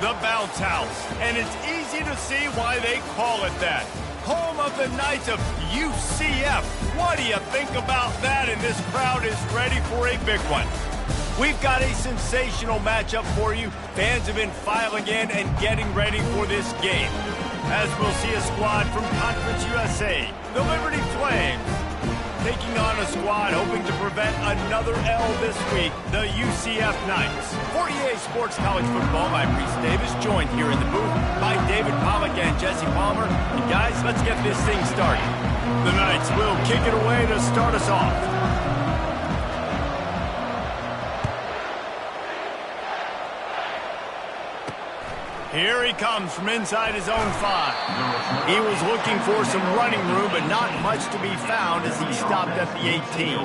The Bounce House, and it's easy to see why they call it that. Home of the Knights of UCF. What do you think about that? And this crowd is ready for a big one. We've got a sensational matchup for you. Fans have been filing in and getting ready for this game. As we'll see a squad from Conference USA, the Liberty Flames, taking on a squad hoping to prevent another L this week, the UCF Knights. For EA Sports College Football, I'm Reese Davis, joined here in the booth by David Pollack and Jesse Palmer. And guys, let's get this thing started. The Knights will kick it away to start us off. Here he comes from inside his own 5. He was looking for some running room, but not much to be found as he stopped at the 18.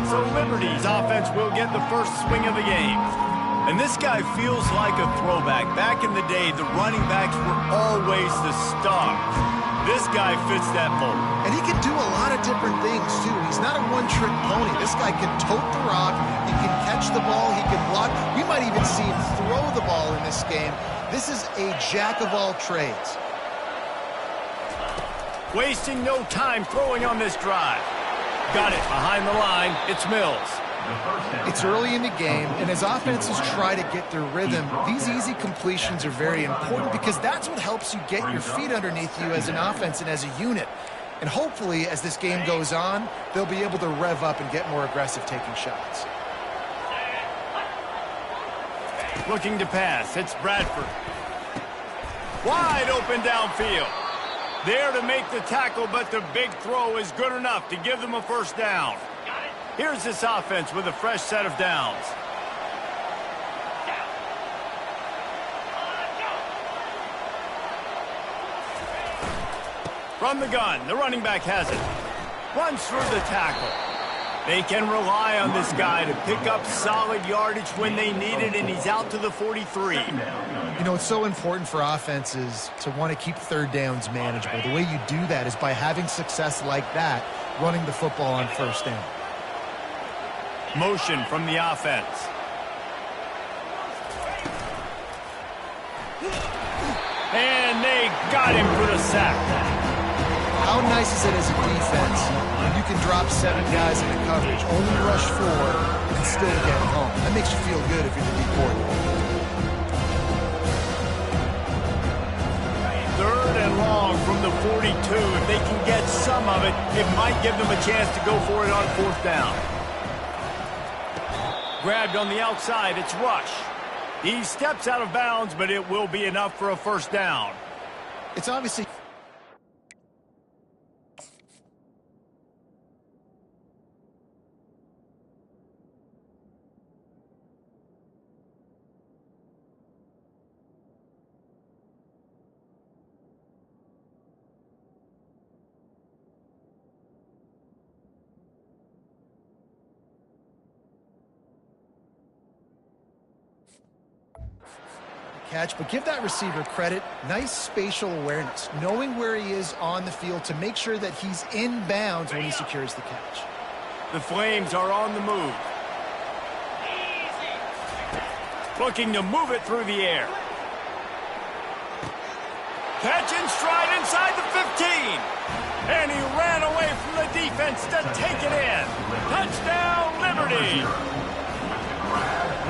So Liberty's offense will get the first swing of the game. And this guy feels like a throwback. Back in the day, the running backs were always the stars. This guy fits that mold. And he can do a lot of different things, too. He's not a one-trick pony. This guy can tote the rock. He can catch the ball. He can block. We might even see him throw the ball in this game. This is a jack of all trades. Wasting no time throwing on this drive. Got it behind the line. It's Mills. It's early in the game, and as offenses try to get their rhythm, these easy completions are very important because that's what helps you get your feet underneath you as an offense and as a unit. And hopefully, as this game goes on, they'll be able to rev up and get more aggressive taking shots. Looking to pass. It's Bradford. Wide open downfield. There to make the tackle, but the big throw is good enough to give them a first down. Here's this offense with a fresh set of downs. From the gun, the running back has it. Runs through the tackle. They can rely on this guy to pick up solid yardage when they need it, and he's out to the 43. You know, it's so important for offenses to want to keep third downs manageable. The way you do that is by having success like that, running the football on first down. Motion from the offense. And they got him for the sack. How nice is it as a defense when you can drop 7 guys into coverage, only rush 4, and still get home? That makes you feel good if you're the D coordinator. Third and long from the 42. If they can get some of it, it might give them a chance to go for it on fourth down. Grabbed on the outside, it's Rush. He steps out of bounds, but it will be enough for a first down. It's obviously... catch, but give that receiver credit. Nice spatial awareness, knowing where he is on the field to make sure that he's in bounds when he secures the catch. The Flames are on the move. Looking to move it through the air. Catch in stride inside the 15. And he ran away from the defense to take it in. Touchdown, Liberty.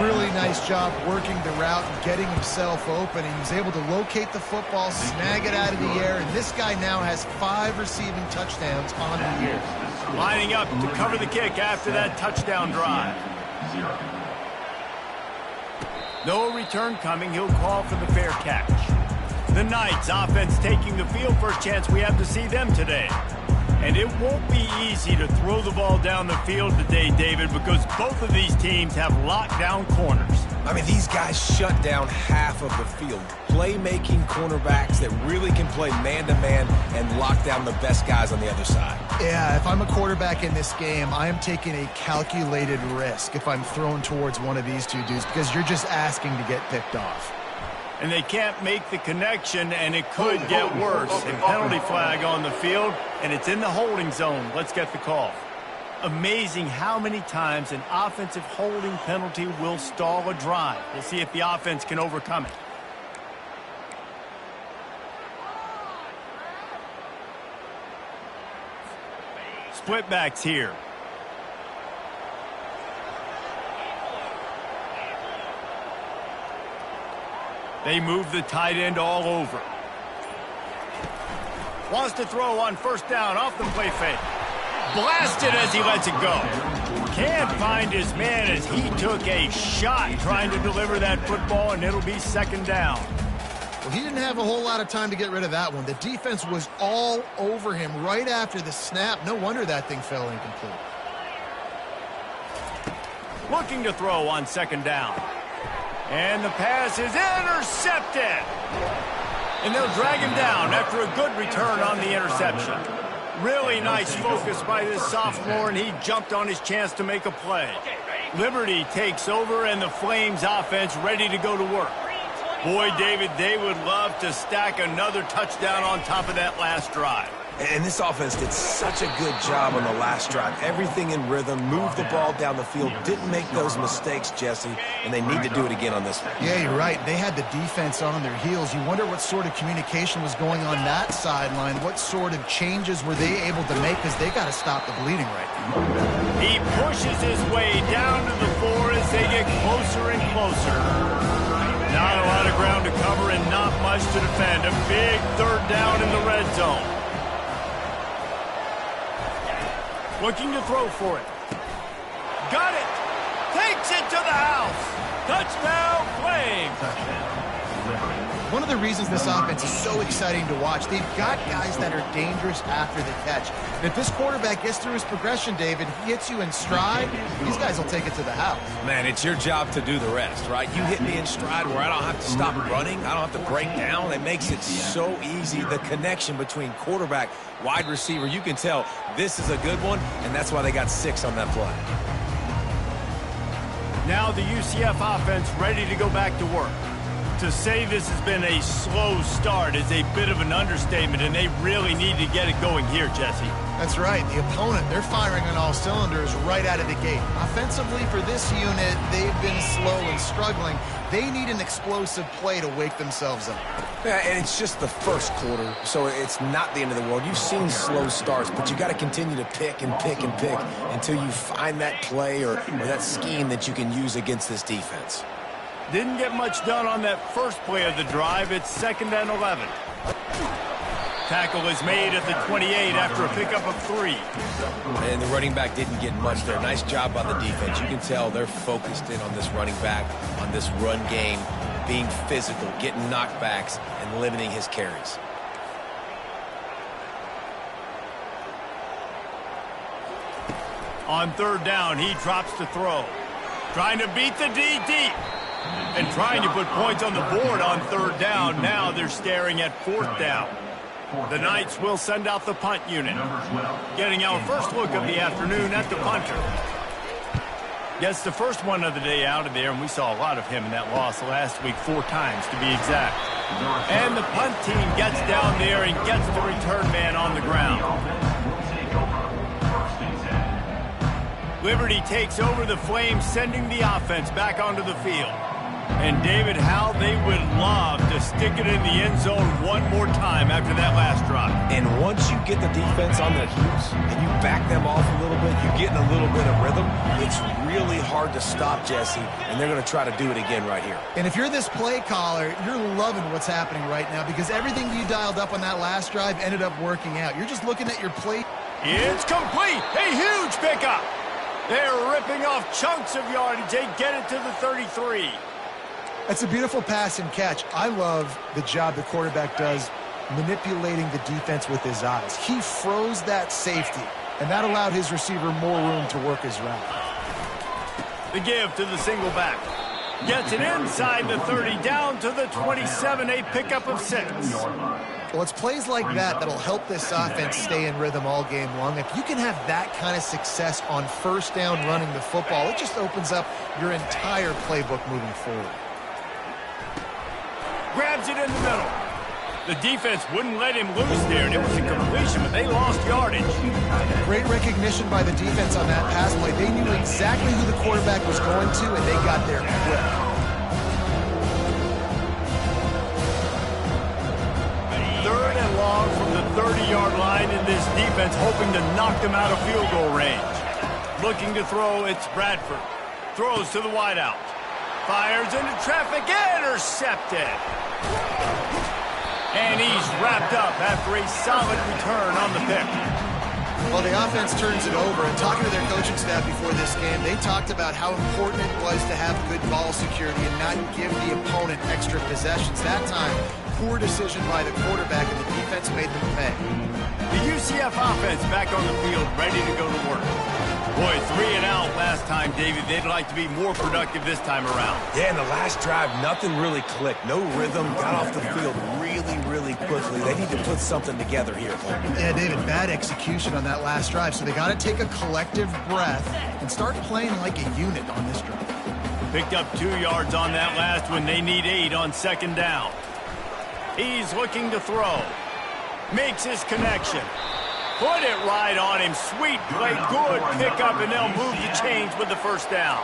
Really nice job working the route and getting himself open. He was able to locate the football, snag it out of the air, and this guy now has 5 receiving touchdowns on the year. Lining up to cover the kick after that touchdown drive. No return coming. He'll call for the fair catch. The Knights offense taking the field. First chance we have to see them today. And it won't be easy to throw the ball down the field today, David, because both of these teams have lockdown corners. I mean, these guys shut down half of the field. Playmaking cornerbacks that really can play man-to-man and lock down the best guys on the other side. Yeah, if I'm a quarterback in this game, I am taking a calculated risk if I'm thrown towards one of these two dudes because you're just asking to get picked off. And they can't make the connection, and it could get worse. A penalty flag on the field, and it's in the holding zone. Let's get the call. Amazing how many times an offensive holding penalty will stall a drive. We'll see if the offense can overcome it. split backs here. They move the tight end all over. Wants to throw on first down off the play fake. Blasted as he lets it go. Can't find his man as he took a shot trying to deliver that football, and it'll be second down. Well, he didn't have a whole lot of time to get rid of that one. The defense was all over him right after the snap. No wonder that thing fell incomplete. Looking to throw on second down. And the pass is intercepted. And they'll drag him down after a good return on the interception. Really nice focus by this sophomore, and he jumped on his chance to make a play. Liberty takes over, and the Flames offense ready to go to work. Boy, David, they would love to stack another touchdown on top of that last drive. And this offense did such a good job on the last drive. Everything in rhythm, moved the ball down the field, didn't make those mistakes, Jesse, and they need to do it again on this one. Yeah, you're right. They had the defense on their heels. You wonder what sort of communication was going on that sideline. What sort of changes were they able to make, because they got to stop the bleeding right now. He pushes his way down to the floor as they get closer and closer. Not a lot of ground to cover and not much to defend. A big third down in the red zone. Looking to throw for it. Got it. Takes it to the house. Touchdown, Flames. One of the reasons this offense is so exciting to watch, they've got guys that are dangerous after the catch. And if this quarterback gets through his progression, David, he hits you in stride, these guys will take it to the house. Man, it's your job to do the rest, right? You hit me in stride where I don't have to stop running. I don't have to break down. It makes it so easy. The connection between quarterback, wide receiver, you can tell this is a good one, and that's why they got 6 on that play. Now the UCF offense ready to go back to work. To say this has been a slow start is a bit of an understatement, and they really need to get it going here, Jesse. That's right. The opponent, they're firing on all cylinders right out of the gate. Offensively for this unit, they've been slow and struggling. They need an explosive play to wake themselves up. Yeah, and it's just the first quarter, so it's not the end of the world. You've seen slow starts, but you got to continue to pick and pick and pick until you find that play or that scheme that you can use against this defense. Didn't get much done on that first play of the drive. It's 2nd and 11. Tackle is made at the 28 after a pickup of 3. And the running back didn't get much there. Nice job by the defense. You can tell they're focused in on this running back, on this run game, being physical, getting knockbacks, and limiting his carries. On 3rd down, he drops to throw. Trying to beat the D deep. And trying to put points on the board on 3rd down. Now they're staring at 4th down. The Knights will send out the punt unit. Getting our first look of the afternoon at the punter. Gets the first one of the day out of there, and we saw a lot of him in that loss last week, 4 times to be exact. And the punt team gets down there and gets the return man on the ground. Liberty takes over the Flames, sending the offense back onto the field. And David, how they would love to stick it in the end zone one more time after that last drive. And once you get the defense on their heels and you back them off a little bit, you're getting a little bit of rhythm, it's really hard to stop, Jesse, and they're going to try to do it again right here. And if you're this play caller, you're loving what's happening right now because everything you dialed up on that last drive ended up working out. You're just looking at your play. It's complete. A huge pickup. They're ripping off chunks of yardage. They get it to the 33. That's a beautiful pass and catch. I love the job the quarterback does manipulating the defense with his eyes. He froze that safety, and that allowed his receiver more room to work his route. The give to the single back. Gets it inside the 30, down to the 27, a pickup of 6. Well, it's plays like that that'll help this offense stay in rhythm all game long. If you can have that kind of success on 1st down running the football, it just opens up your entire playbook moving forward. Grabs it in the middle. The defense wouldn't let him loose there, and it was a completion, but they lost yardage. Great recognition by the defense on that pass play. They knew exactly who the quarterback was going to, and they got there quick. 3rd and long from the 30-yard line, and this defense hoping to knock them out of field goal range. Looking to throw, it's Bradford. Throws to the wideout. Fires into traffic, intercepted. And he's wrapped up after a solid return on the pick. Well, the offense turns it over, and talking to their coaching staff before this game, they talked about how important it was to have good ball security and not give the opponent extra possessions. That time, poor decision by the quarterback, and the defense made them pay. The UCF offense back on the field, ready to go to work. Boy, 3 and out last time, David. They'd like to be more productive this time around. Yeah, in the last drive, nothing really clicked. No rhythm, got off the field really quickly. They need to put something together here. Yeah, David, bad execution on that last drive, so they got to take a collective breath and start playing like a unit on this drive. Picked up 2 yards on that last one. They need 8 on second down. He's looking to throw. Makes his connection. Put it right on him. Sweet play, good pickup, and they'll move the chains with the first down.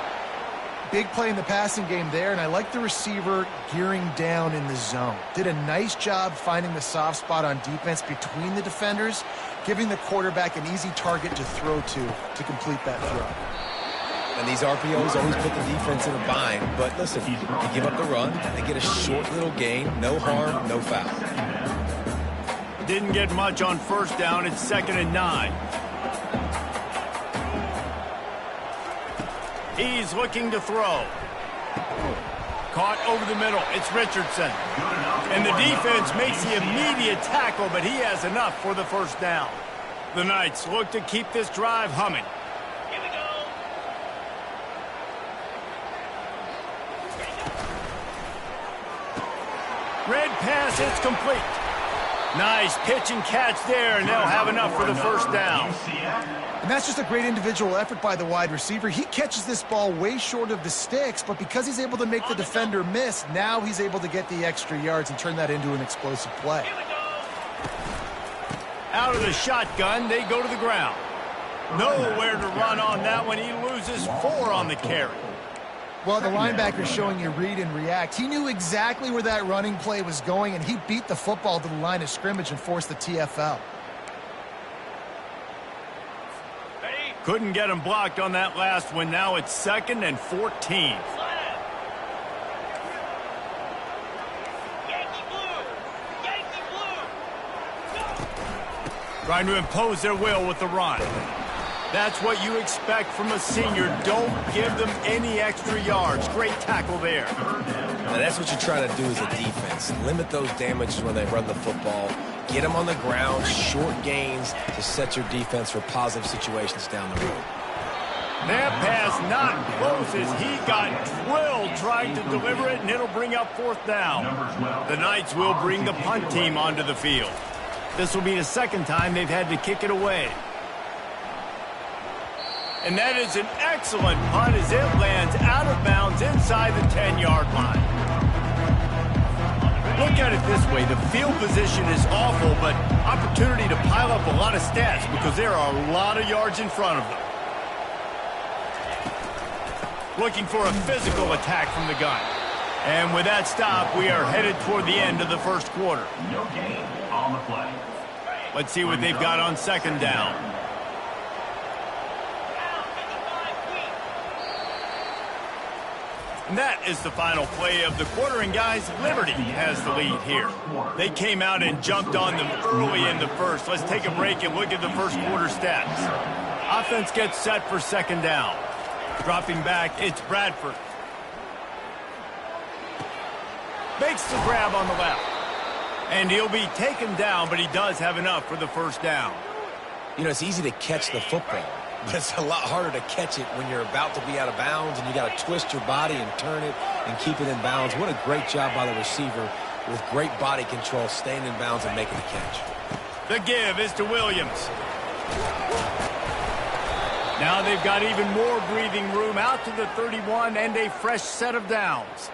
Big play in the passing game there, and I like the receiver gearing down in the zone. Did a nice job finding the soft spot on defense between the defenders, giving the quarterback an easy target to throw to complete that throw. And these RPOs always put the defense in a bind. But listen, you give up the run, they get a short little gain, no harm, no foul. Didn't get much on first down. It's 2nd and 9. He's looking to throw. Caught over the middle. It's Richardson. And the defense makes the immediate tackle, but he has enough for the first down. The Knights look to keep this drive humming. Here we go. Red pass, it's complete. Nice pitch and catch there, and they'll have enough for the first down. And that's just a great individual effort by the wide receiver. He catches this ball way short of the sticks, but because he's able to make the defender miss, now he's able to get the extra yards and turn that into an explosive play. Out of the shotgun, they go to the ground. Nowhere to run on that one. He loses 4 on the carry. Well, the linebacker's showing you read and react. He knew exactly where that running play was going, and he beat the football to the line of scrimmage and forced the TFL. Couldn't get him blocked on that last one. Now it's 2nd and 14. Trying to impose their will with the run. That's what you expect from a senior. Don't give them any extra yards. Great tackle there. Now that's what you try to do as a defense. Limit those damages when they run the football. Get them on the ground, short gains to set your defense for positive situations down the road. That pass not close as he got drilled trying to deliver it, and it'll bring up 4th down. The Knights will bring the punt team onto the field. This will be the 2nd time they've had to kick it away. And that is an excellent punt as it lands out of bounds inside the 10-yard line. Look at it this way. The field position is awful, but opportunity to pile up a lot of stats because there are a lot of yards in front of them. Looking for a physical attack from the gun. And with that stop, we are headed toward the end of the first quarter. No gain on the play. Let's see what they've got on 2nd down. And that is the final play of the quarter, and guys, Liberty has the lead here. They came out and jumped on them early in the first. Let's take a break and look at the first quarter stats. Offense gets set for 2nd down. Dropping back, it's Bradford. Makes the grab on the left. And he'll be taken down, but he does have enough for the first down. You know, it's easy to catch the football, but it's a lot harder to catch it when you're about to be out of bounds and you got to twist your body and turn it and keep it in bounds. What a great job by the receiver with great body control, staying in bounds and making the catch. The give is to Williams. Now they've got even more breathing room out to the 31 and a fresh set of downs.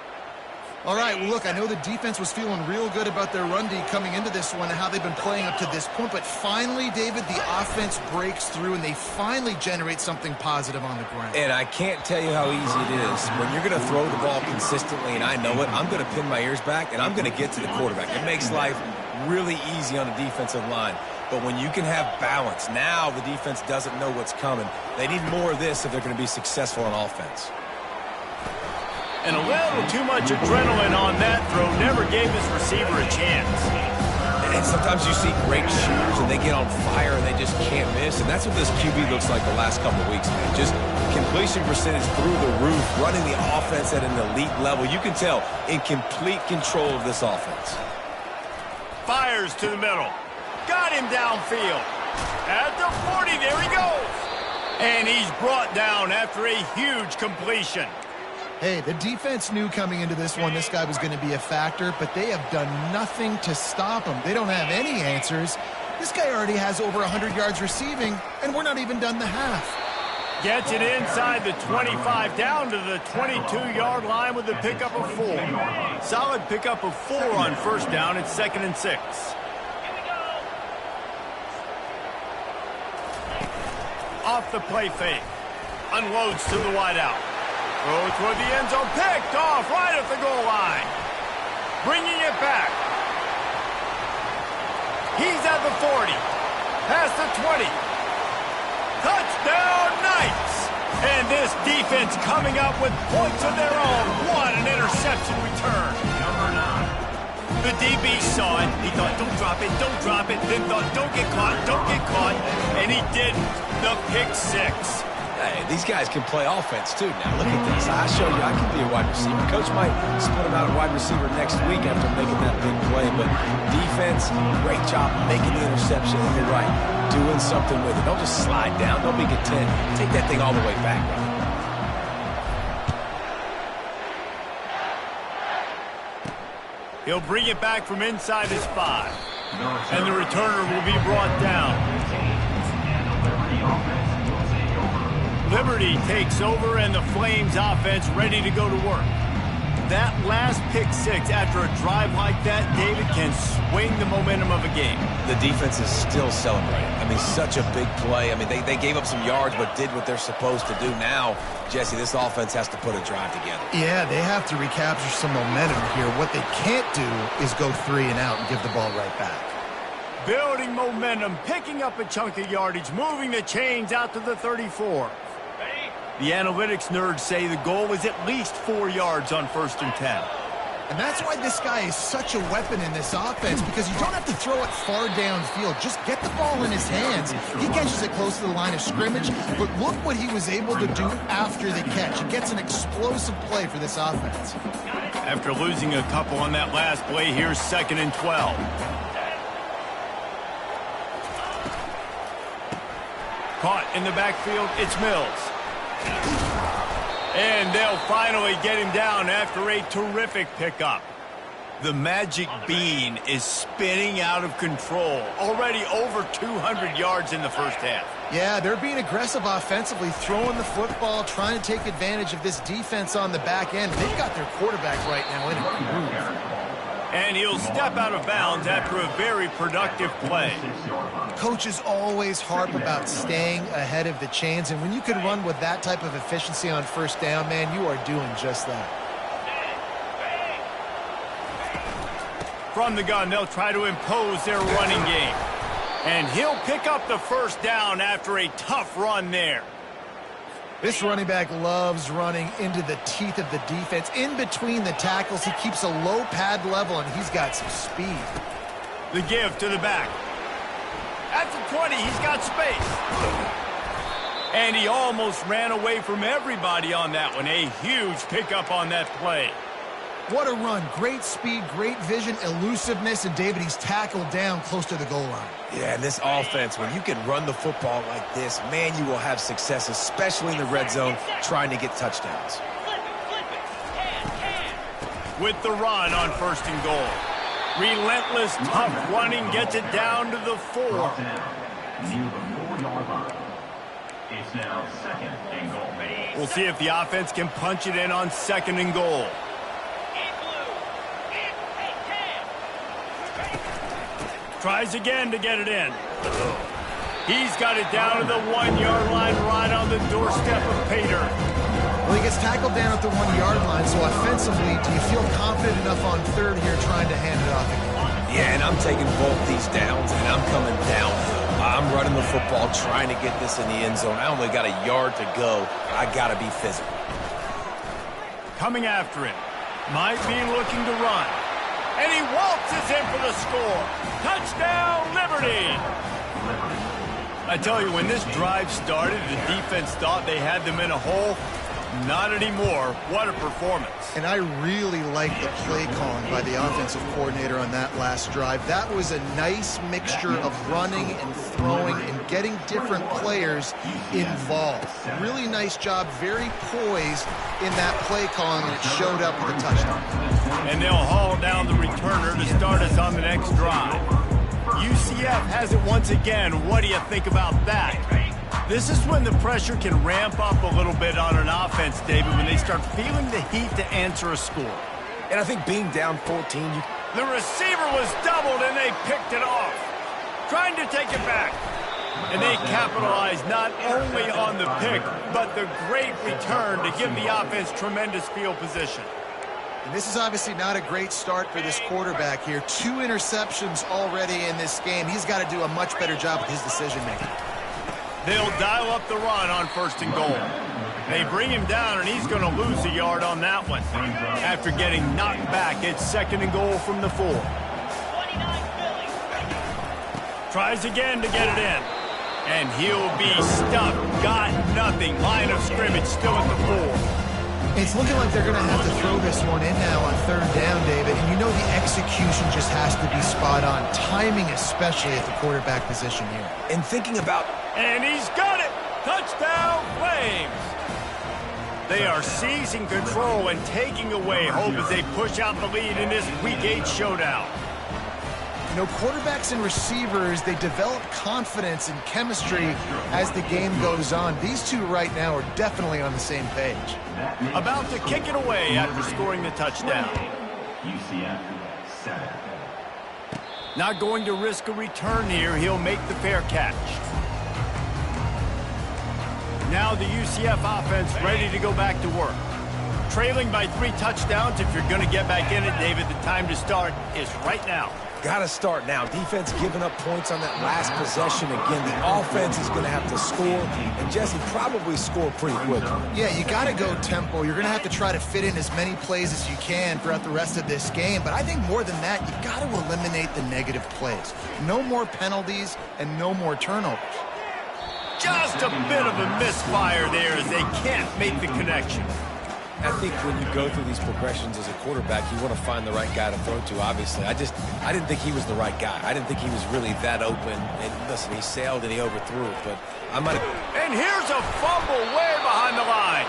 All right, well, look, I know the defense was feeling real good about their run D coming into this one and how they've been playing up to this point, but finally, David, the offense breaks through and they finally generate something positive on the ground. And I can't tell you how easy it is. When you're going to throw the ball consistently, and I know it, I'm going to pin my ears back, and I'm going to get to the quarterback. It makes life really easy on the defensive line. But when you can have balance, now the defense doesn't know what's coming. They need more of this if they're going to be successful on offense. And a little too much adrenaline on that throw never gave his receiver a chance. And sometimes you see great shooters and they get on fire and they just can't miss. And that's what this QB looks like the last couple of weeks, man. Just completion percentage through the roof, running the offense at an elite level. You can tell in complete control of this offense. Fires to the middle. Got him downfield. At the 40, there he goes. And he's brought down after a huge completion. Hey, the defense knew coming into this one this guy was going to be a factor, but they have done nothing to stop him. They don't have any answers. This guy already has over 100 yards receiving, and we're not even done the half. Gets it inside the 25, down to the 22-yard line with a pickup of 4. Solid pickup of 4 on first down. It's 2nd and 6. Off the play fake. Unloads to the wideout. Throw toward the end zone. Picked off right at the goal line. Bringing it back. He's at the 40. Past the 20. Touchdown Knights! And this defense coming up with points of their own. What an interception return. The DB saw it. He thought, don't drop it, don't drop it. Then thought, don't get caught, don't get caught. And he didn't. The pick 6. Hey, these guys can play offense, too. Now, look at this. I showed you I can be a wide receiver. Coach might split him out at wide receiver next week after making that big play. But defense, great job making the interception. And you're right, doing something with it. Don't just slide down. Don't be content. Take that thing all the way back, right? He'll bring it back from inside his 5. And the returner will be brought down. Liberty takes over, and the Flames offense ready to go to work. That last pick 6 after a drive like that, David, can swing the momentum of a game. The defense is still celebrating. I mean, such a big play. I mean, they gave up some yards but did what they're supposed to do. Now, Jesse, this offense has to put a drive together. Yeah, they have to recapture some momentum here. What they can't do is go 3 and out and give the ball right back. Building momentum, picking up a chunk of yardage, moving the chains out to the 34. The analytics nerds say the goal is at least 4 yards on 1st and 10. And that's why this guy is such a weapon in this offense, because you don't have to throw it far downfield. Just get the ball in his hands. He catches it close to the line of scrimmage, but look what he was able to do after the catch. He gets an explosive play for this offense. After losing a couple on that last play, here's 2nd and 12. Caught in the backfield, it's Mills. And they'll finally get him down after a terrific pickup. The magic bean is spinning out of control. Already over 200 yards in the first half. Yeah, they're being aggressive offensively, throwing the football, trying to take advantage of this defense on the back end. They've got their quarterback right now in a groove. And he'll step out of bounds after a very productive play. Coaches always harp about staying ahead of the chains, and when you can run with that type of efficiency on 1st down, man, you are doing just that. From the gun, they'll try to impose their running game. And he'll pick up the 1st down after a tough run there. This running back loves running into the teeth of the defense. In between the tackles, he keeps a low pad level, and he's got some speed. The give to the back. At the 20, he's got space. And he almost ran away from everybody on that one. A huge pickup on that play. What a run. Great speed, great vision, elusiveness, and David, he's tackled down close to the goal line. Yeah, and this offense, when you can run the football like this, man, you will have success, especially in the red zone, trying to get touchdowns. With the run on 1st and goal. Relentless, tough running gets it down to the 4. Near the 4-yard line. It's now 2nd and goal. We'll see if the offense can punch it in on 2nd and goal. Tries again to get it in. He's got it down to the 1-yard line right on the doorstep of Pater. Well, he gets tackled down at the 1-yard line, so offensively, do you feel confident enough on 3rd here trying to hand it off again? Yeah, and I'm taking both these downs, and I'm coming downhill. I'm running the football, trying to get this in the end zone. I only got a yard to go. I got to be physical. Coming after him. Might be looking to run. And he waltzes in for the score. Touchdown, Liberty! I tell you, when this drive started, the defense thought they had them in a hole. Not anymore. What a performance. And I really like the play calling by the offensive coordinator on that last drive. That was a nice mixture of running and throwing and getting different players involved. Really nice job, very poised in that play calling, and it showed up with a touchdown. And they'll haul down the returner to start us on the next drive. UCF has it once again. What do you think about that? This is when the pressure can ramp up a little bit on an offense, David, when they start feeling the heat to answer a score. And I think being down 14, the receiver was doubled, and they picked it off. Trying to take it back. And they capitalized not only on the pick, but the great return to give the offense tremendous field position. And this is obviously not a great start for this quarterback here. 2 interceptions already in this game. He's got to do a much better job with his decision-making. They'll dial up the run on 1st and goal. They bring him down, and he's going to lose a yard on that one. After getting knocked back, it's 2nd and goal from the 4. Tries again to get it in. And he'll be stuffed. Got nothing. Line of scrimmage still at the 4. It's looking like they're going to have to throw this one in now on 3rd down, David. And you know the execution just has to be spot on. Timing especially at the quarterback position here. and thinking about... And he's got it! Touchdown, Flames! They are seizing control and taking away hope as they push out the lead in this Week 8 showdown. You know, quarterbacks and receivers, they develop confidence and chemistry as the game goes on. These two right now are definitely on the same page. About to kick it away after scoring the touchdown. UCF 7. Not going to risk a return here. He'll make the fair catch. Now the UCF offense ready to go back to work. Trailing by 3 touchdowns. If you're going to get back in it, David, the time to start is right now. Got to start now. Defense giving up points on that last possession. Again, the offense is going to have to score, and Jesse probably score pretty quickly. Yeah, you got to go tempo. You're going to have to try to fit in as many plays as you can throughout the rest of this game. But I think more than that, you've got to eliminate the negative plays. No more penalties and no more turnovers. Just a bit of a misfire there as they can't make the connection. I think when you go through these progressions as a quarterback, you want to find the right guy to throw to, obviously. I didn't think he was the right guy. I didn't think he was really that open. And listen, he sailed and he overthrew it, but I might have... And here's a fumble way behind the line.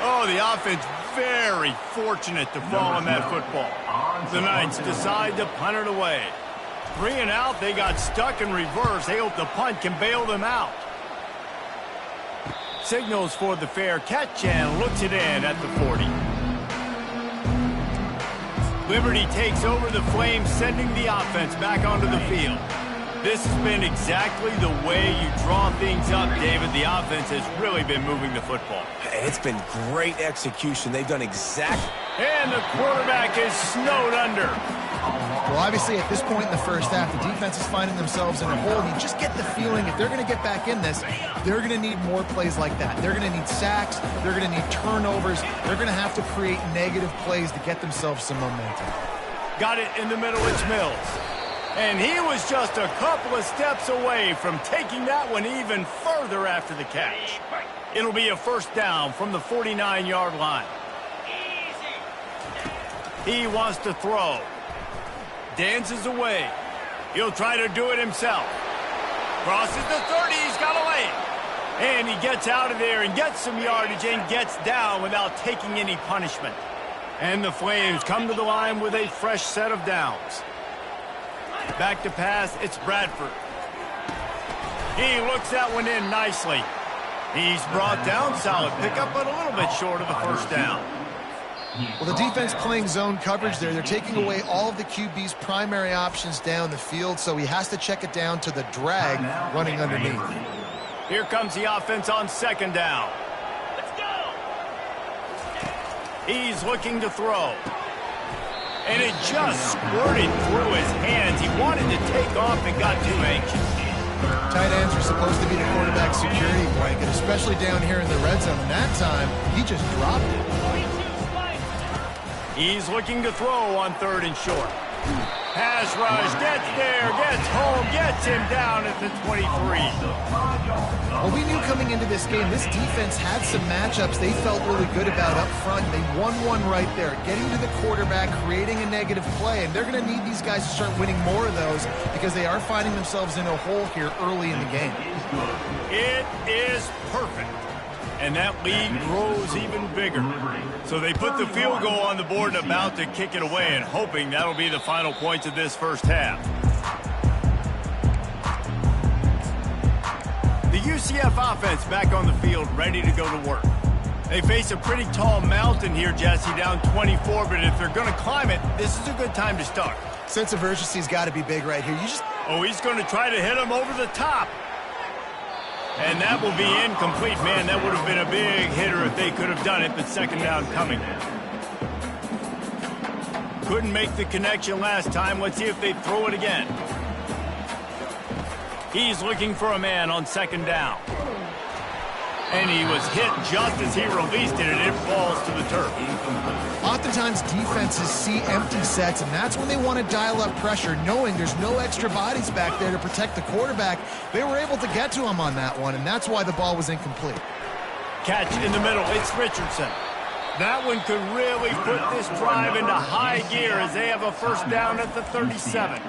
Oh, the offense very fortunate to fall on that football. The Knights decide to punt it away. 3 and out, they got stuck in reverse. They hope the punt can bail them out. Signals for the fair catch and looks it in at the 40. Liberty takes over the Flames, sending the offense back onto the field. This has been exactly the way you draw things up, David. The offense has really been moving the football. And it's been great execution. They've done exactly... And the quarterback is snowed under. Well, obviously, at this point in the first half, the defense is finding themselves in a hole. And you just get the feeling if they're going to get back in this, they're going to need more plays like that. They're going to need sacks. They're going to need turnovers. They're going to have to create negative plays to get themselves some momentum. Got it in the middle. It's Mills. And he was just a couple of steps away from taking that one even further after the catch. It'll be a first down from the 49-yard line. He wants to throw. Dances away. He'll try to do it himself. Crosses the 30. He's got a lane. And he gets out of there and gets some yardage and gets down without taking any punishment. And the Flames come to the line with a fresh set of downs. Back to pass, it's Bradford. He looks that one in nicely. He's brought down, solid pickup, but a little bit short of the first down. Well, the defense playing zone coverage there. They're taking away all of the QB's primary options down the field, so he has to check it down to the drag running underneath. Here comes the offense on second down. Let's go. He's looking to throw. And it just squirted through his hands. He wanted to take off and got too anxious. Tight ends are supposed to be the quarterback's security blanket, especially down here in the red zone. And that time, he just dropped it. He's looking to throw on 3rd and short. Pass rush, gets there, gets home, gets him down at the 23. Well, we knew coming into this game, this defense had some matchups they felt really good about up front. They won one right there, getting to the quarterback, creating a negative play, and they're going to need these guys to start winning more of those because they are finding themselves in a hole here early in the game. It is perfect. And that lead grows even bigger. So they put the field goal on the board and about to kick it away and hoping that'll be the final points of this first half. The UCF offense back on the field, ready to go to work. They face a pretty tall mountain here, Jesse, down 24, but if they're going to climb it, this is a good time to start. Sense of urgency's got to be big right here. Oh, he's going to try to hit him over the top. And that will be incomplete. Man, that would have been a big hitter if they could have done it, but second down coming. Couldn't make the connection last time. Let's see if they throw it again. He's looking for a man on second down. And he was hit just as he released it, and it falls to the turf. Oftentimes, defenses see empty sets, and that's when they want to dial up pressure, knowing there's no extra bodies back there to protect the quarterback. They were able to get to him on that one, and that's why the ball was incomplete. Catch in the middle. It's Richardson. That one could really put this drive into high gear as they have a first down at the 37.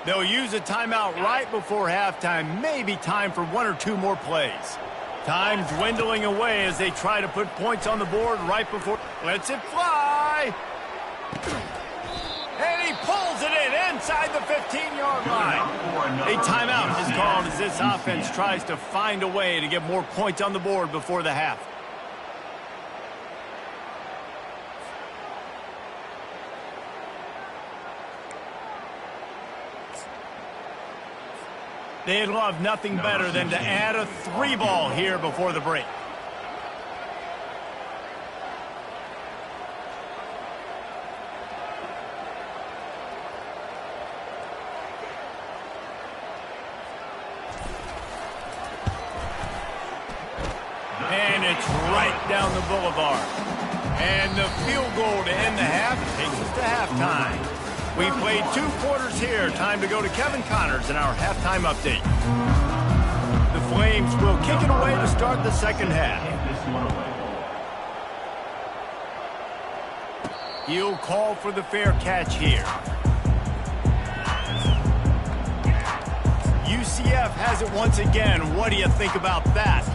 They'll use a timeout right before halftime, maybe time for 1 or 2 more plays. Time dwindling away as they try to put points on the board right before. Lets it fly. And he pulls it in inside the 15-yard line. A timeout is called as this offense tries to find a way to get more points on the board before the half. They'd love nothing better than to add a 3-ball here before the break. And it's right down the boulevard. And the field goal to end the half takes us to halftime. We played 2 quarters here. Time to go to Kevin Connors in our halftime update. The Flames will kick it away to start the second half. He'll call for the fair catch here. UCF has it once again. What do you think about that?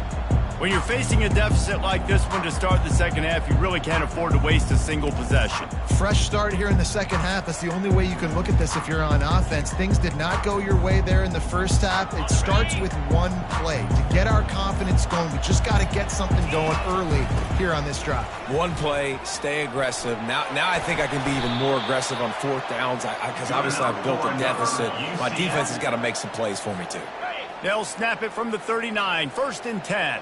When you're facing a deficit like this one to start the second half, you really can't afford to waste a single possession. Fresh start here in the second half. That's the only way you can look at this if you're on offense. Things did not go your way there in the first half. It starts with one play. To get our confidence going, we just got to get something going early here on this drive. One play, stay aggressive. Now I think I can be even more aggressive on 4th downs because obviously I've built a deficit. My defense has got to make some plays for me too. They'll snap it from the 39, 1st and 10.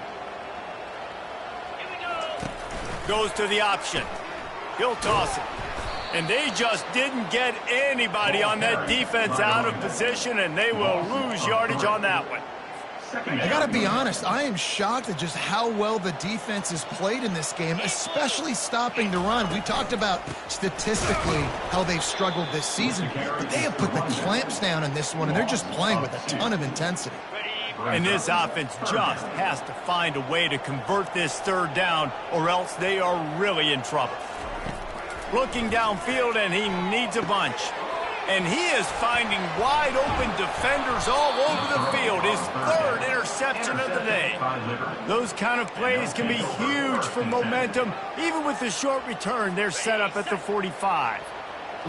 Goes to the option. He'll toss it. And they just didn't get anybody on that defense out of position, and they will lose yardage on that one. I got to be honest, I am shocked at just how well the defense has played in this game, especially stopping the run. We talked about statistically how they've struggled this season, but they have put the clamps down in this one, and they're just playing with a ton of intensity. And this offense just has to find a way to convert this 3rd down, or else they are really in trouble. Looking downfield, and he needs a bunch. And he is finding wide-open defenders all over the field. His 3rd interception of the day. Those kind of plays can be huge for momentum. Even with the short return, they're set up at the 45.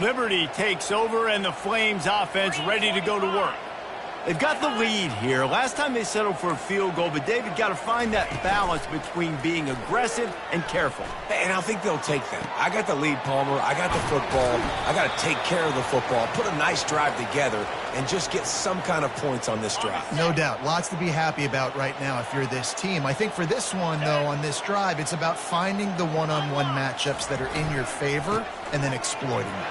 Liberty takes over, and the Flames offense ready to go to work. They've got the lead here. Last time they settled for a field goal, but David got to find that balance between being aggressive and careful. And I think they'll take that. I got the lead, Palmer. I got the football. I got to take care of the football, put a nice drive together, and just get some kind of points on this drive. No doubt. Lots to be happy about right now if you're this team. I think for this one, though, on this drive, it's about finding the one-on-one matchups that are in your favor and then exploiting them.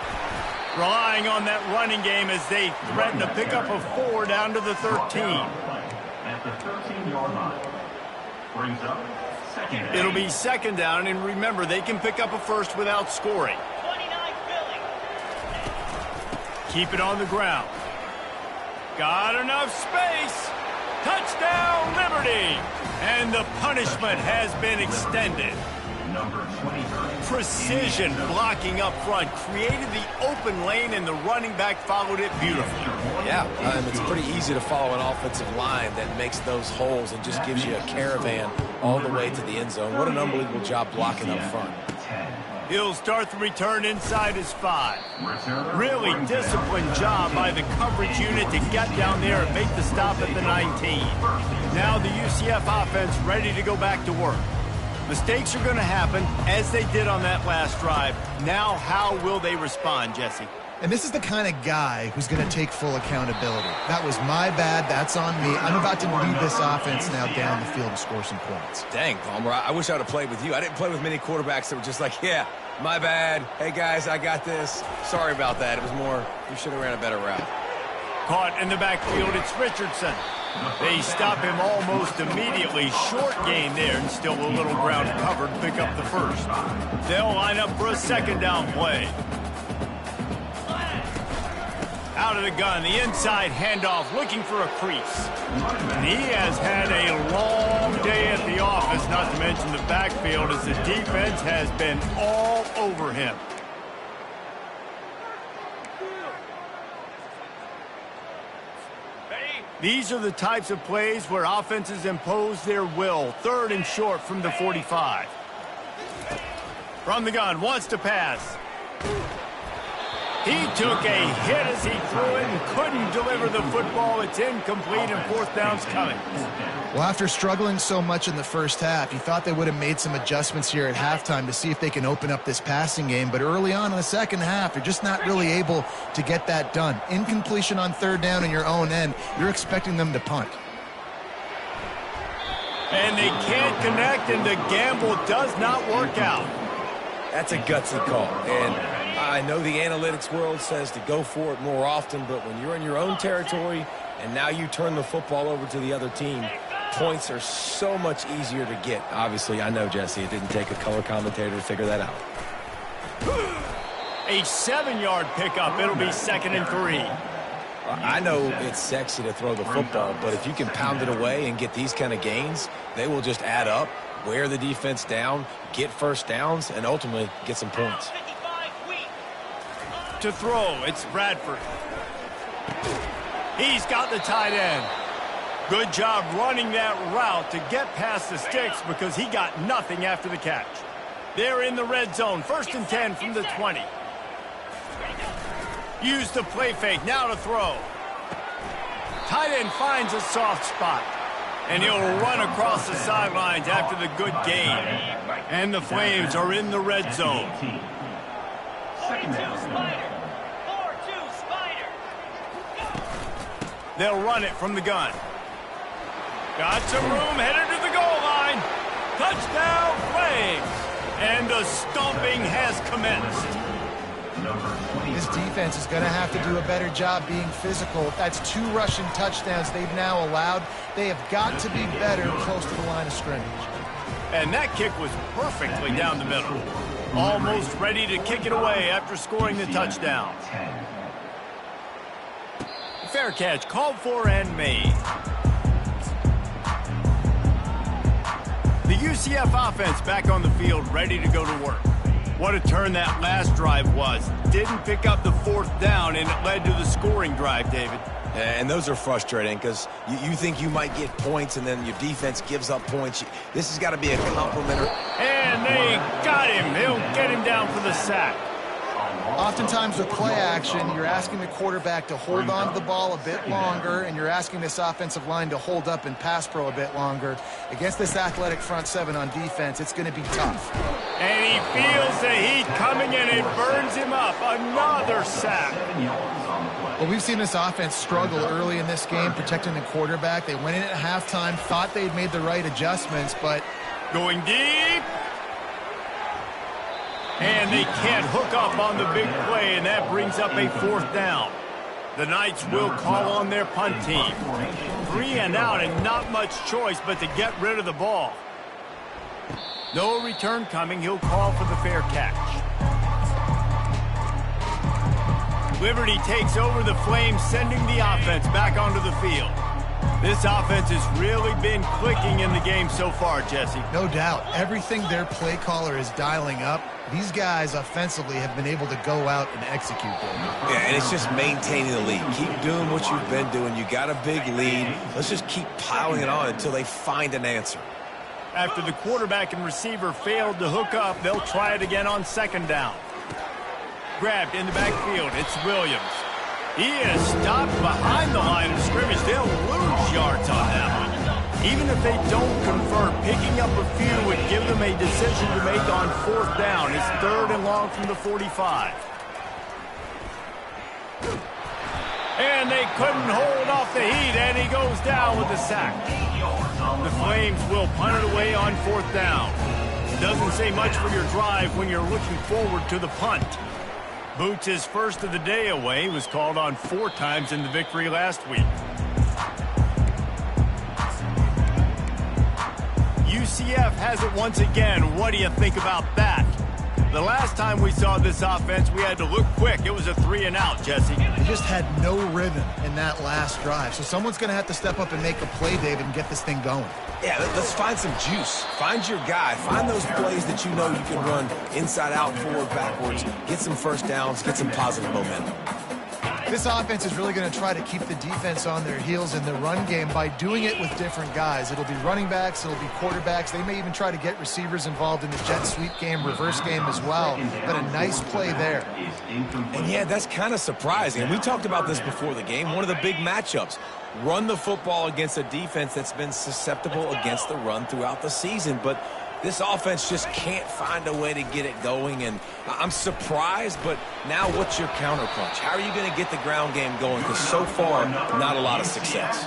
Relying on that running game as they threaten to pick up a 4 down to the 13. At the 13-yard line. Brings up second down. It'll be second down, and remember, they can pick up a first without scoring. 29 Philly. Keep it on the ground. Got enough space. Touchdown, Liberty. And the punishment has been extended. Number 23. Precision blocking up front created the open lane, and the running back followed it beautifully. Yeah, it's pretty easy to follow an offensive line that makes those holes and just gives you a caravan all the way to the end zone. What an unbelievable job blocking up front. He'll start the return inside his 5. Really disciplined job by the coverage unit to get down there and make the stop at the 19. Now the UCF offense ready to go back to work. Mistakes are going to happen, as they did on that last drive. Now how will they respond, Jesse? And this is the kind of guy who's going to take full accountability. That was my bad. That's on me. I'm about to lead this offense now down the field and score some points. Dang, Palmer, I wish I would have played with you. I didn't play with many quarterbacks that were just like, yeah, my bad. Hey, guys, I got this. Sorry about that. It was more, you should have ran a better route. Caught in the backfield, it's Richardson. They stop him almost immediately. Short gain there, and still a little ground covered to pick up the first. They'll line up for a second down play. Out of the gun, the inside handoff, looking for a crease. And he has had a long day at the office, not to mention the backfield, as the defense has been all over him. These are the types of plays where offenses impose their will. 3rd and short from the 45. From the gun, wants to pass. He took a hit as he threw it and couldn't deliver the football. It's incomplete, and 4th down's coming. Well, after struggling so much in the first half, you thought they would have made some adjustments here at halftime to see if they can open up this passing game. But early on in the second half, they're just not really able to get that done. Incompletion on 3rd down in your own end, you're expecting them to punt. And they can't connect, and the gamble does not work out. That's a gutsy call. And I know the analytics world says to go for it more often, but when you're in your own territory and now you turn the football over to the other team, points are so much easier to get. Obviously, I know, Jesse, it didn't take a color commentator to figure that out. A 7-yard pickup. It'll be 2nd and 3. I know it's sexy to throw the football, but if you can pound it away and get these kind of gains, they will just add up, wear the defense down, get first downs, and ultimately get some points. To throw, it's Bradford. He's got the tight end. Good job running that route to get past the sticks because he got nothing after the catch. They're in the red zone. 1st and 10 from the 20. Use the play fake. Now to throw. Tight end finds a soft spot. And he'll run across the sidelines after the good gain. And the Flames are in the red zone. Second down. 4-2 Spider. They'll run it from the gun. Got some room, headed to the goal line. Touchdown, Flames. And the stomping has commenced. This defense is going to have to do a better job being physical. That's 2 rushing touchdowns they've now allowed. They have got to be better close to the line of scrimmage. And that kick was perfectly down the middle. Almost ready to kick it away after scoring the touchdown. Fair catch, called for and made. The UCF offense back on the field, ready to go to work. What a turn that last drive was. Didn't pick up the 4th down, and it led to the scoring drive, David. And those are frustrating because you think you might get points, and then your defense gives up points. This has got to be a complimentary. And they got him. They'll get him down for the sack. Oftentimes with play action, you're asking the quarterback to hold on to the ball a bit longer, and you're asking this offensive line to hold up and pass pro a bit longer. Against this athletic front 7 on defense, it's going to be tough. And he feels the heat coming, and it burns him up. Another sack. Well, we've seen this offense struggle early in this game protecting the quarterback. They went in at halftime, thought they'd made the right adjustments, but going deep. And they can't hook up on the big play, and that brings up a 4th down. The Knights will call on their punt team. 3 and out and not much choice but to get rid of the ball. No return coming. He'll call for the fair catch. Liberty takes over the Flames, sending the offense back onto the field. This offense has really been clicking in the game so far, Jesse. No doubt. Everything their play caller is dialing up, these guys offensively have been able to go out and execute them. Yeah, and it's just maintaining the lead. Keep doing what you've been doing. You got a big lead. Let's just keep piling it on until they find an answer. After the quarterback and receiver failed to hook up, they'll try it again on 2nd down. Grabbed in the backfield. It's Williams. He is stopped behind the line of scrimmage. They'll lose yards on that one. Even if they don't convert, picking up a few would give them a decision to make on 4th down. It's 3rd and long from the 45. And they couldn't hold off the heat, and he goes down with a sack. The Flames will punt it away on 4th down. Doesn't say much for your drive when you're looking forward to the punt. Boots his first of the day away. Was called on 4 times in the victory last week. UCF has it once again. What do you think about that? The last time we saw this offense, we had to look quick. It was a 3 and out, Jesse. They just had no rhythm in that last drive. So someone's going to have to step up and make a play, David, and get this thing going. Yeah, let's find some juice. Find your guy. Find those plays that you know you can run inside out, forward, backwards. Get some first downs. Get some positive momentum. This offense is really going to try to keep the defense on their heels in the run game by doing it with different guys. It'll be running backs. It'll be quarterbacks. They may even try to get receivers involved in the jet sweep game, reverse game as well. But a nice play there. And, yeah, that's kind of surprising. And we talked about this before the game. One of the big matchups. Run the football against a defense that's been susceptible against the run throughout the season. But this offense just can't find a way to get it going, and I'm surprised, but now what's your counterpunch? How are you going to get the ground game going? Because so far, not a lot of success.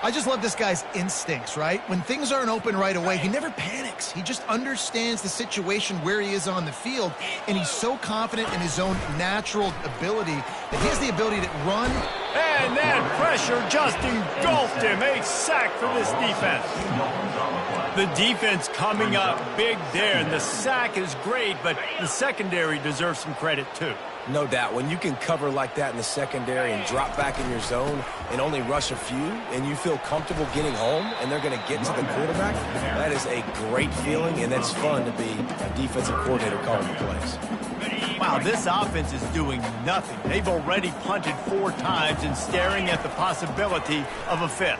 I just love this guy's instincts, right? When things aren't open right away, he never panics. He just understands the situation where he is on the field, and he's so confident in his own natural ability that he has the ability to run. And that pressure just engulfed him. A sack for this defense. The defense coming up big there, and the sack is great, but the secondary deserves some credit too. No doubt. When you can cover like that in the secondary and drop back in your zone and only rush a few, and you feel comfortable getting home and they're going to get to the quarterback, that is a great feeling, and it's fun to be a defensive coordinator calling the plays. Wow, this offense is doing nothing. They've already punted 4 times and staring at the possibility of a 5th.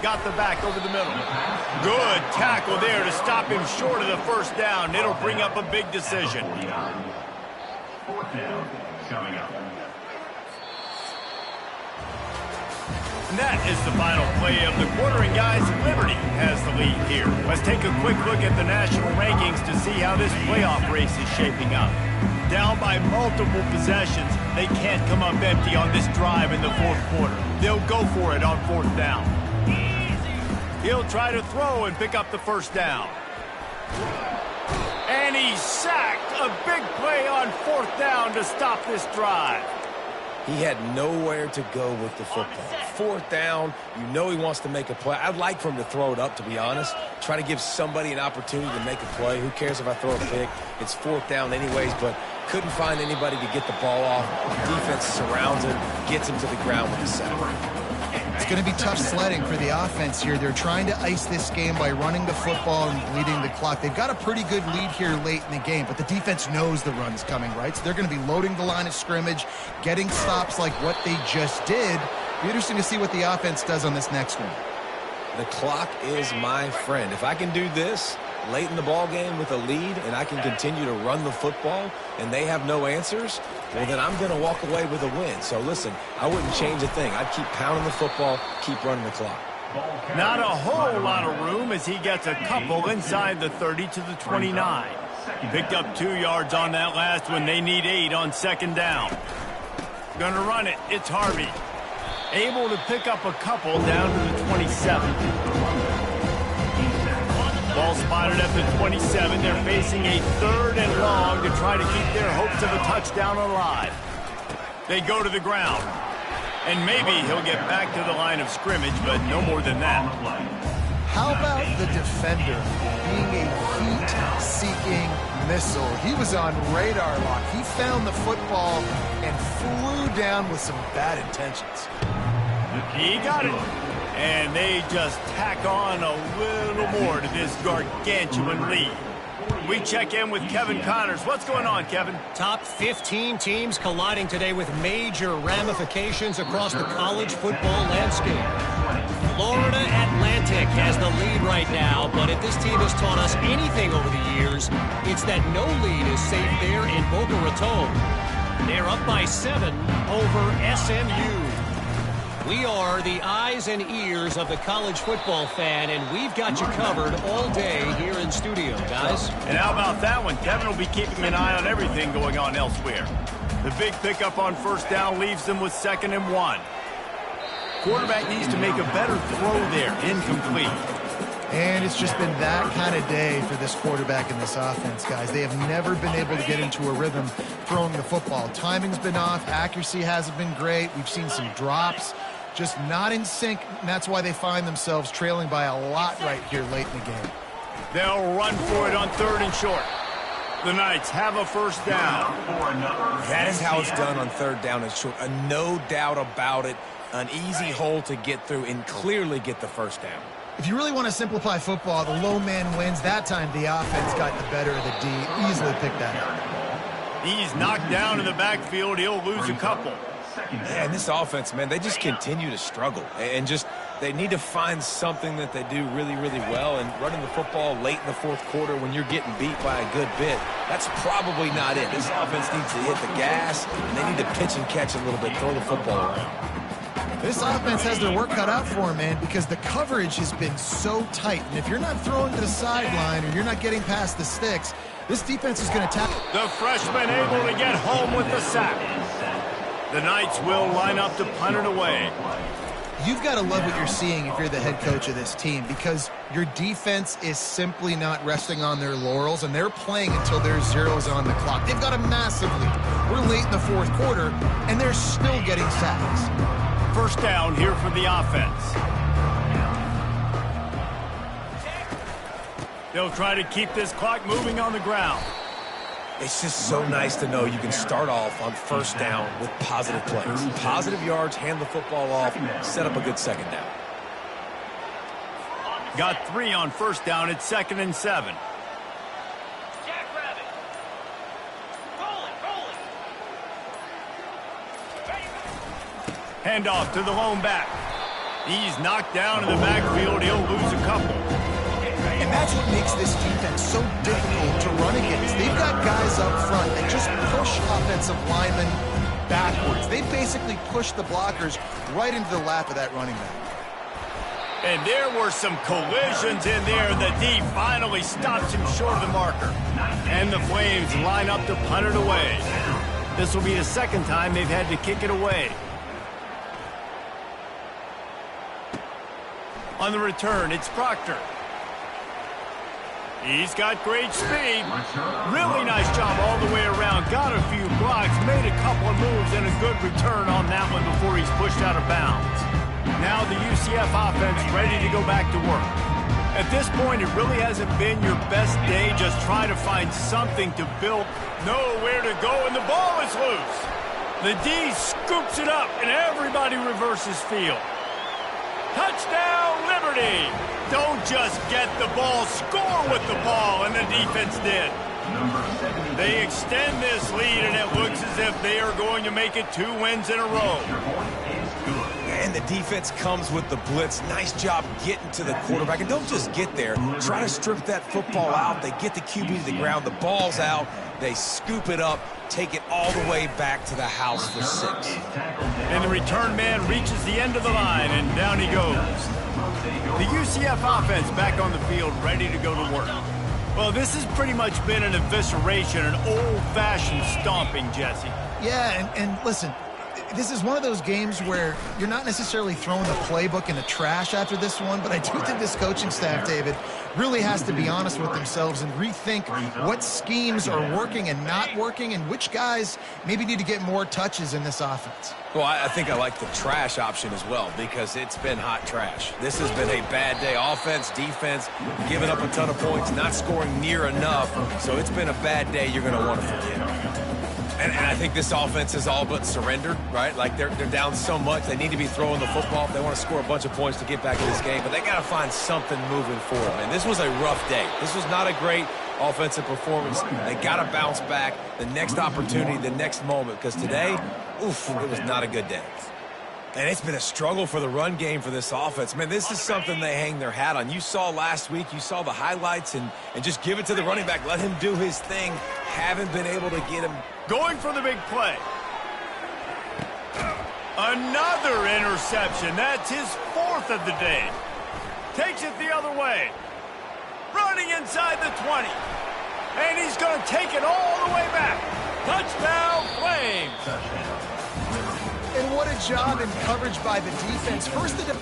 Got the back over the middle. Good tackle there to stop him short of the first down. It'll bring up a big decision. 4th down coming up. And that is the final play of the quarter, and guys, Liberty has the lead here. Let's take a quick look at the national rankings to see how this playoff race is shaping up. Down by multiple possessions, they can't come up empty on this drive in the 4th quarter. They'll go for it on 4th down. He'll try to throw and pick up the first down. And he's sacked. A big play on 4th down to stop this drive. He had nowhere to go with the football. 4th down, you know he wants to make a play. I'd like for him to throw it up, to be honest. Try to give somebody an opportunity to make a play. Who cares if I throw a pick? It's 4th down anyways, but couldn't find anybody to get the ball off. The defense surrounds him, gets him to the ground with the sack. It's going to be tough sledding for the offense here. They're trying to ice this game by running the football and bleeding the clock. They've got a pretty good lead here late in the game, but the defense knows the run's coming, right? So they're going to be loading the line of scrimmage, getting stops like what they just did. Be interesting to see what the offense does on this next one. The clock is my friend. If I can do this late in the ball game with a lead and I can continue to run the football and they have no answers, well, then I'm going to walk away with a win. So, listen, I wouldn't change a thing. I'd keep pounding the football, keep running the clock. Not a whole lot of room as he gets a couple inside the 30 to the 29. He picked up 2 yards on that last one. They need 8 on 2nd down. Gonna run it. It's Harvey. Able to pick up a couple down to the 27. Ball spotted at the 27. They're facing a 3rd and long to try to keep their hopes of a touchdown alive. They go to the ground. And maybe he'll get back to the line of scrimmage, but no more than that. How about the defender being a heat-seeking missile? He was on radar lock. He found the football and flew down with some bad intentions. He got it. And they just tack on a little more to this gargantuan lead. We check in with Kevin Connors. What's going on, Kevin? Top 15 teams colliding today with major ramifications across the college football landscape. Florida Atlantic has the lead right now, but if this team has taught us anything over the years, it's that no lead is safe there in Boca Raton. They're up by 7 over SMU. We are the eyes and ears of the college football fan, and we've got you covered all day here in studio, guys. And how about that one? Kevin will be keeping an eye on everything going on elsewhere. The big pickup on 1st down leaves them with 2nd and 1. Quarterback needs to make a better throw there. Incomplete. And it's just been that kind of day for this quarterback in this offense, guys. They have never been able to get into a rhythm throwing the football. Timing's been off. Accuracy hasn't been great. We've seen some drops. Just not in sync, and that's why they find themselves trailing by a lot right here late in the game. They'll run for it on 3rd and short. The Knights have a 1st down. That is how it's done on 3rd down and short. No doubt about it. An easy hole to get through and clearly get the 1st down. If you really want to simplify football, the low man wins. That time the offense got the better of the D. Easily picked that up. He's knocked down in the backfield. He'll lose a couple. Yeah, and this offense, man, they just continue to struggle. And just, they need to find something that they do really, really well. And running the football late in the 4th quarter when you're getting beat by a good bit, that's probably not it. This offense needs to hit the gas, and they need to pitch and catch a little bit, throw the football around. This offense has their work cut out for them, man, because the coverage has been so tight. And if you're not throwing to the sideline or you're not getting past the sticks, this defense is going to tap. The freshman able to get home with the sack. The Knights will line up to punt it away. You've got to love what you're seeing if you're the head coach of this team, because your defense is simply not resting on their laurels, and they're playing until there's zeros on the clock. They've got a massive lead. We're late in the 4th quarter, and they're still getting sacks. 1st down here for the offense. They'll try to keep this clock moving on the ground. It's just so nice to know you can start off on 1st down with positive plays. Positive yards, hand the football off, set up a good 2nd down. Got 3 on 1st down. It's 2nd and 7. Jackrabbit. Rolling. Handoff to the lone back. He's knocked down in the backfield. He'll lose a couple. And that's what makes this defense so difficult to run against. They've got guys up front that just push offensive linemen backwards. They basically push the blockers right into the lap of that running back. And there were some collisions in there. The D finally stops him short of the marker. And the Flames line up to punt it away. This will be the 2nd time they've had to kick it away. On the return, it's Proctor. He's got great speed. Really nice job all the way around. Got a few blocks, made a couple of moves, and a good return on that one before he's pushed out of bounds. Now the UCF offense ready to go back to work. At this point, it really hasn't been your best day. Just try to find something to build. Nowhere to go, and the ball is loose. The D scoops it up, and everybody reverses field. Touchdown, Liberty! Don't just get the ball, score with the ball, and the defense did. They extend this lead, and it looks as if they are going to make it 2 wins in a row. And the defense comes with the blitz. Nice job getting to the quarterback. And don't just get there. Try to strip that football out. They get the QB to the ground. The ball's out. They scoop it up, take it all the way back to the house for 6. And the return man reaches the end of the line, and down he goes. The UCF offense back on the field, ready to go to work. Well, this has pretty much been an evisceration, an old-fashioned stomping, Jesse. Yeah, and listen, This is one of those games where you're not necessarily throwing the playbook in the trash after this one, but I do think this coaching staff, David, really has to be honest with themselves and rethink what schemes are working and not working and which guys maybe need to get more touches in this offense. Well, I think I like the trash option as well because it's been hot trash. This has been a bad day. Offense, defense, giving up a ton of points, not scoring near enough. So it's been a bad day you're going to want to forget. And I think this offense is all but surrendered, right? Like they're down so much. They need to be throwing the football if they want to score a bunch of points to get back in this game. But they got to find something moving forward, man. This was a rough day. This was not a great offensive performance. They got to bounce back the next opportunity, the next moment. Because today, oof, it was not a good day. And it's been a struggle for the run game for this offense. Man, this is something they hang their hat on. You saw last week, you saw the highlights, and just give it to the running back. Let him do his thing. Haven't been able to get him. Going for the big play. Another interception. That's his 4th of the day. Takes it the other way. Running inside the 20. And he's going to take it all the way back. Touchdown, Flames. And what a job in coverage by the defense. First, the